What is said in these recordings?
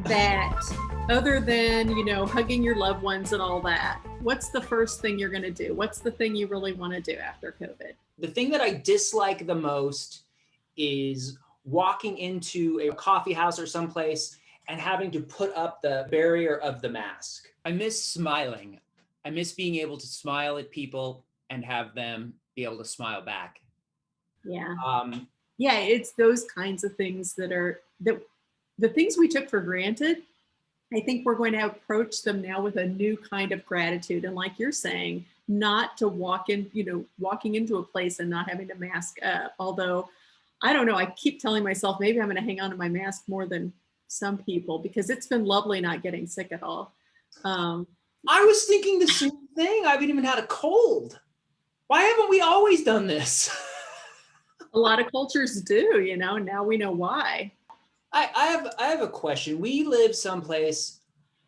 that other than, hugging your loved ones and all that, what's the first thing you're going to do? What's the thing you really want to do after COVID? The thing that I dislike the most is walking into a coffee house or someplace and having to put up the barrier of the mask. I miss smiling. I miss being able to smile at people and have them be able to smile back. Yeah. Um, Yeah, it's those kinds of things that the things we took for granted. I think we're going to approach them now with a new kind of gratitude. And like you're saying, not to walking into a place and not having to mask up. Although, I don't know, I keep telling myself maybe I'm going to hang on to my mask more than some people because it's been lovely not getting sick at all. I was thinking the same thing. I haven't even had a cold. Why haven't we always done this? A lot of cultures do, now we know why. I have a question. We live someplace,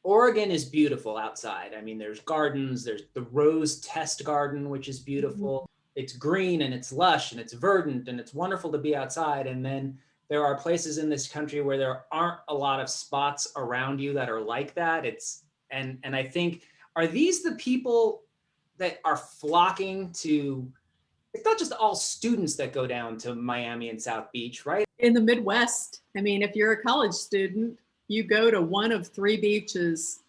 Oregon is beautiful outside. I mean, there's gardens, there's the Rose Test Garden, which is beautiful. Mm-hmm. It's green and it's lush and it's verdant and it's wonderful to be outside. And then there are places in this country where there aren't a lot of spots around you that are like that. And I think, are these the people that are flocking to? It's not just all students that go down to Miami and South Beach, right? In the Midwest, I mean, if you're a college student, you go to one of 3 beaches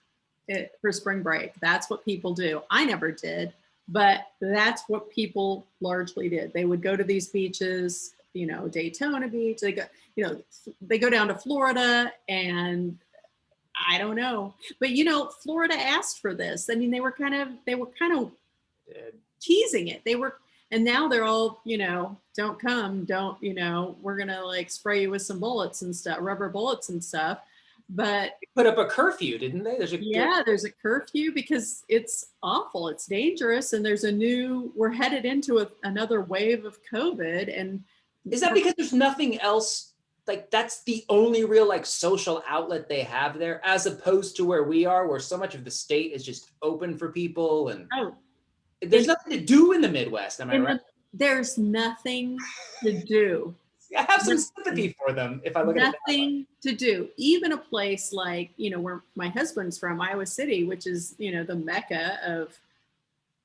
for spring break. That's what people do. I never did, but that's what people largely did. They would go to these beaches, Daytona Beach. They go down to Florida, and I don't know, but Florida asked for this. I mean, they were kind of teasing it. And now they're all, don't come, we're going to spray you with some bullets and stuff, rubber bullets and stuff. But they put up a curfew, didn't they? There's a curfew because it's awful. It's dangerous. And we're headed into another wave of COVID. And is that because there's nothing else? That's the only real social outlet they have there, as opposed to where we are, where so much of the state is just open for people and there's nothing to do in the Midwest. Am I right? There's nothing to do. I have some sympathy for them if I look at it. Nothing to do. Even a place like, where my husband's from, Iowa City, which is, the mecca of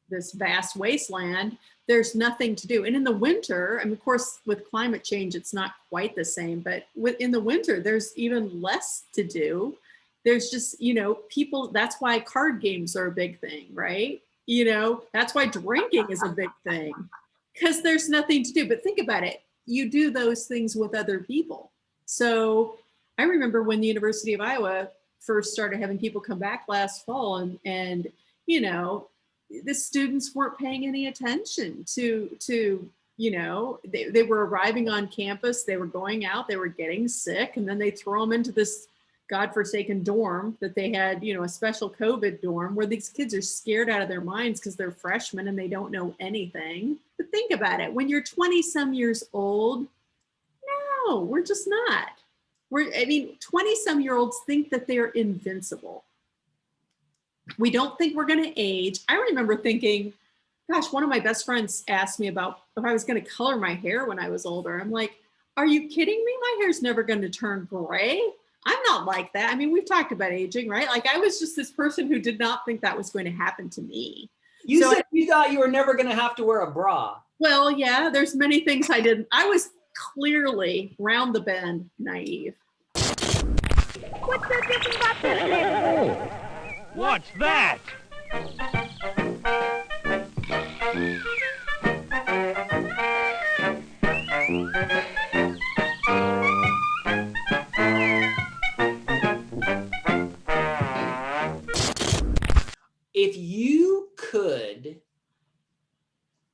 this vast wasteland, there's nothing to do. And in the winter, of course, with climate change, it's not quite the same, but in the winter, there's even less to do. There's just, people, that's why card games are a big thing, right? That's why drinking is a big thing, because there's nothing to do. But think about it. You do those things with other people. So I remember when the University of Iowa first started having people come back last fall, and the students weren't paying any attention to they were arriving on campus, they were going out, they were getting sick, and then they throw them into this godforsaken dorm that they had, a special COVID dorm where these kids are scared out of their minds because they're freshmen and they don't know anything. But think about it. When you're 20 some years old, no, we're just not. 20 some year olds think that they're invincible. We don't think we're going to age. I remember thinking, gosh, one of my best friends asked me about if I was going to color my hair when I was older. I'm like, are you kidding me? My hair's never going to turn gray. I'm not like that. We've talked about aging, right? I was just this person who did not think that was going to happen to me. You said you thought you were never going to have to wear a bra. Well, yeah, there's many things I didn't. I was clearly round the bend naive. What's so different about this neighborhood? What's that? If you could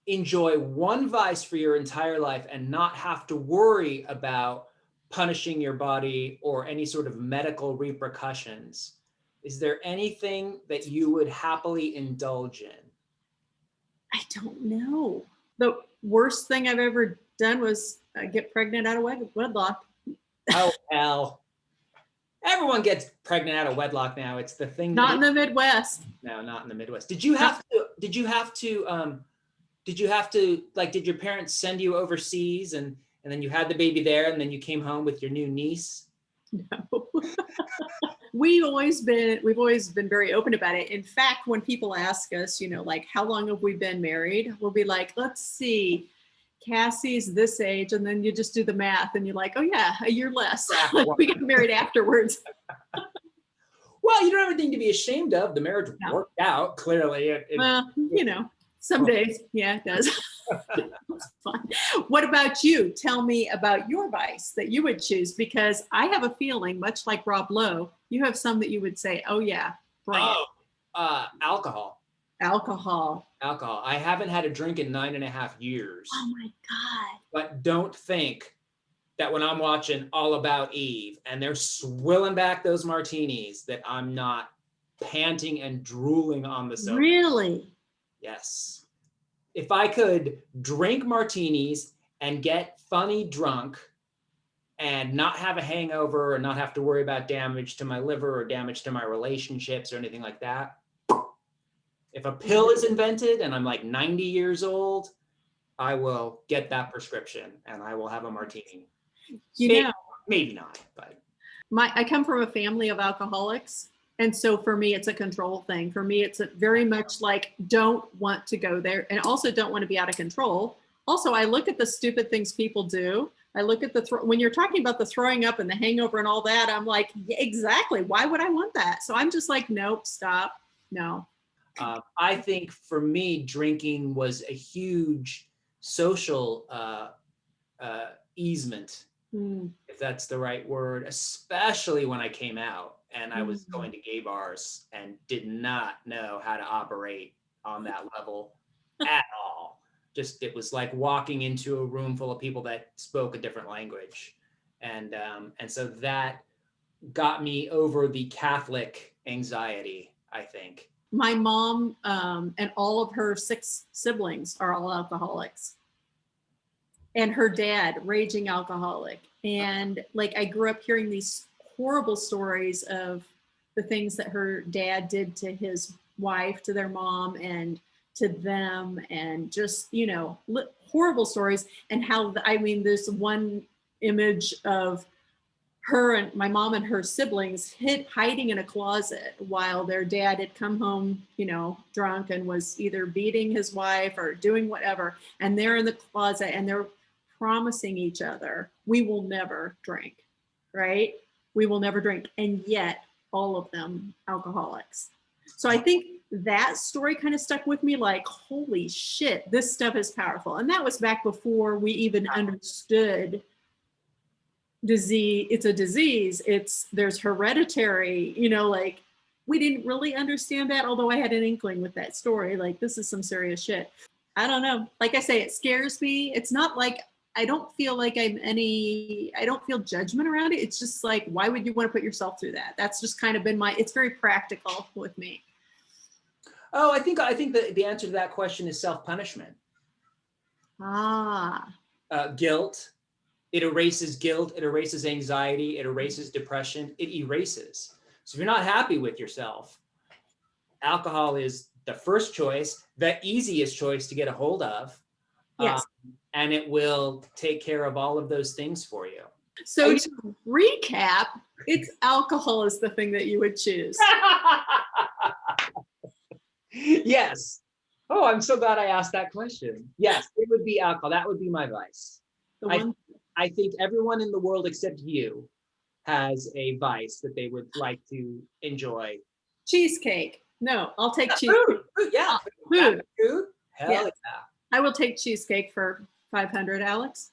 enjoy one vice for your entire life and not have to worry about punishing your body or any sort of medical repercussions, is there anything that you would happily indulge in? I don't know. The worst thing I've ever done was get pregnant out of wedlock. Oh, hell. Everyone gets pregnant out of wedlock now. It's the thing. Not in the Midwest. No, not in the Midwest. Did you have to, did your parents send you overseas and then you had the baby there and then you came home with your new niece? No. we've always been very open about it. In fact, when people ask us, like, how long have we been married? We'll be like, let's see, Cassie's this age. And then you just do the math and you're like, oh yeah, a year less. Like we got married afterwards. Well, you don't have anything to be ashamed of. The marriage worked out, clearly. Well, some days, yeah, it does. It's fine. What about you? Tell me about your vice that you would choose, because I have a feeling, much like Rob Lowe, you have some that you would say, oh yeah, bring it. Alcohol. Alcohol. I haven't had a drink in 9.5 years. Oh my God. But don't think that when I'm watching All About Eve and they're swilling back those martinis that I'm not panting and drooling on the sofa. Really? Yes. If I could drink martinis and get funny drunk and not have a hangover or not have to worry about damage to my liver or damage to my relationships or anything like that. If a pill is invented and I'm like 90 years old, I will get that prescription and I will have a martini. Maybe not, but. I come from a family of alcoholics. And so for me, it's a control thing. For me, it's very much like, don't want to go there and also don't want to be out of control. Also, I look at the stupid things people do. I look at when you're talking about the throwing up and the hangover and all that, I'm like, yeah, exactly. Why would I want that? So I'm just like, nope, stop. No. I think for me, drinking was a huge social easement, if that's the right word, especially when I came out and I was going to gay bars and did not know how to operate on that level at all. Just, it was like walking into a room full of people that spoke a different language. And so that got me over the Catholic anxiety, I think. My mom and all of her 6 siblings are all alcoholics. And her dad, raging alcoholic. And like, I grew up hearing these horrible stories of the things that her dad did to his wife, to their mom, and to them, and just, horrible stories. And how, there's one image of her and my mom and her siblings hiding in a closet while their dad had come home, drunk and was either beating his wife or doing whatever. And they're in the closet and they're promising each other, we will never drink, right? We will never drink. And yet all of them alcoholics. So I think that story kind of stuck with me, like, holy shit, this stuff is powerful. And that was back before we even understood disease. It's a disease. There's hereditary, like, we didn't really understand that. Although I had an inkling with that story, like, this is some serious shit. I don't know. Like I say, it scares me. It's not like, I don't feel like I don't feel judgment around it. It's just like, why would you want to put yourself through that? That's just kind of been it's very practical with me. Oh, I think the answer to that question is self-punishment. Guilt. It erases guilt. It erases anxiety. It erases depression. It erases. So if you're not happy with yourself, alcohol is the first choice, the easiest choice to get a hold of. Yes. And it will take care of all of those things for you. So to recap, it's alcohol is the thing that you would choose. Yes. Oh, I'm so glad I asked that question. Yes, it would be alcohol. That would be my vice. I think everyone in the world except you has a vice that they would like to enjoy. Cheesecake. No, I'll take cheesecake. Food, yeah. Food. Food? Hell yeah. I will take cheesecake for 500, Alex.